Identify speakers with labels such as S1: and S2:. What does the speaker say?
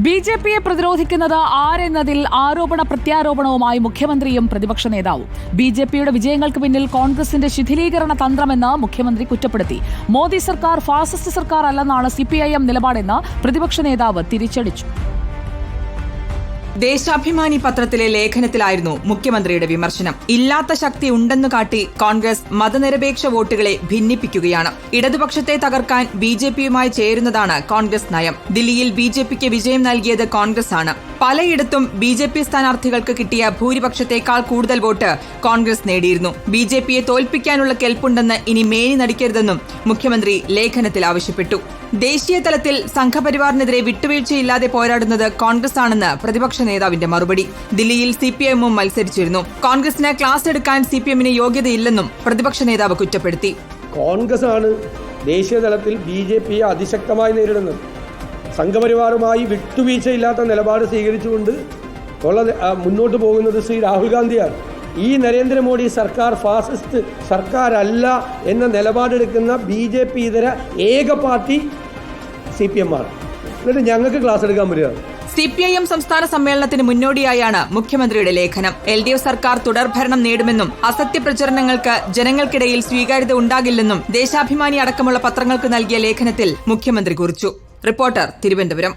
S1: ബിജെപിയെ പ്രതിരോധിക്കുന്നത് ആരെന്നതിൽ ആരോപണ പ്രത്യാരോപണവുമായി മുഖ്യമന്ത്രിയും പ്രതിപക്ഷ നേതാവും. ബിജെപിയുടെ വിജയങ്ങൾക്ക് പിന്നിൽ കോൺഗ്രസിന്റെ ശിഥിലീകരണ തന്ത്രമെന്ന് മുഖ്യമന്ത്രി കുറ്റപ്പെടുത്തി. മോദി സർക്കാർ ഫാസിസ്റ്റ് സർക്കാർ അല്ലെന്നാണ് സിപിഐഎം നിലപാടെന്ന് പ്രതിപക്ഷ നേതാവ് തിരിച്ചടിച്ചു.
S2: ദേശാഭിമാനി പത്രത്തിലെ ലേഖനത്തിലായിരുന്നു മുഖ്യമന്ത്രിയുടെ വിമർശനം. ഇല്ലാത്ത ശക്തി ഉണ്ടെന്നു കാട്ടി കോൺഗ്രസ് മതനിരപേക്ഷ വോട്ടുകളെ ഭിന്നിപ്പിക്കുകയാണ്. ഇടതുപക്ഷത്തെ തകർക്കാൻ ബിജെപിയുമായി ചേരുന്നതാണ് കോൺഗ്രസ് നയം. ദില്ലിയിൽ ബിജെപിക്ക് വിജയം നൽകിയത് കോൺഗ്രസ് ആണ്. പലയിടത്തും ബിജെപി സ്ഥാനാർത്ഥികൾക്ക് കിട്ടിയ ഭൂരിപക്ഷത്തേക്കാൾ കൂടുതൽ വോട്ട് കോൺഗ്രസ് നേടിയിരുന്നു. ബിജെപിയെ തോൽപ്പിക്കാനുള്ള കെൽപ്പുണ്ടെന്ന് ഇനി മേനി നടിക്കരുതെന്നും മുഖ്യമന്ത്രി ലേഖനത്തിൽ ആവശ്യപ്പെട്ടു. ദേശീയ തലത്തിൽ സംഘപരിവാറിനെതിരെ വിട്ടുവീഴ്ചയില്ലാതെ പോരാടുന്നത് കോൺഗ്രസ് ആണെന്ന് പ്രതിപക്ഷ നേതാവിന്റെ മറുപടി. ദില്ലിയിൽ സിപിഐഎമ്മും മത്സരിച്ചിരുന്നു. കോൺഗ്രസിന് ക്ലാസ് എടുക്കാൻ സിപിഎമ്മിന് യോഗ്യതയില്ലെന്നും പ്രതിപക്ഷ നേതാവ് കുറ്റപ്പെടുത്തി.
S3: കോൺഗ്രസ് ആണ് ദേശീയ തലത്തിൽ ബിജെപിയെ അതിശക്തമായി നേരിടുന്നത്. സംഘപരിവാറുമായി വിട്ടുവീഴ്ചയില്ലാത്ത നിലപാട് സ്വീകരിച്ചുകൊണ്ട് മുന്നോട്ട് പോകുന്നത് ശ്രീ രാഹുൽ ഗാന്ധിയാണ്. ഈ നരേന്ദ്രമോദി സർക്കാർ ഫാസിസ്റ്റ് സർക്കാരല്ല എന്ന നിലപാടെടുക്കുന്ന ബിജെപി ഇതര ഏക പാർട്ടി സിപിഎം ആണ്. എന്നിട്ട് ഞങ്ങൾക്ക് ക്ലാസ് എടുക്കാൻ വരികയാണ്.
S2: സിപിഐഎം സംസ്ഥാന സമ്മേളനത്തിന് മുന്നോടിയായാണ് മുഖ്യമന്ത്രിയുടെ ലേഖനം. LDF സർക്കാർ തുടർഭരണം നേടുമെന്നും അസത്യ പ്രചരണങ്ങൾക്ക് ജനങ്ങൾക്കിടയിൽ സ്വീകാര്യത ഉണ്ടാകില്ലെന്നും ദേശാഭിമാനി അടക്കമുള്ള പത്രങ്ങൾക്ക് നൽകിയ ലേഖനത്തിൽ മുഖ്യമന്ത്രി കുറിച്ചു. റിപ്പോർട്ടർ, തിരുവനന്തപുരം.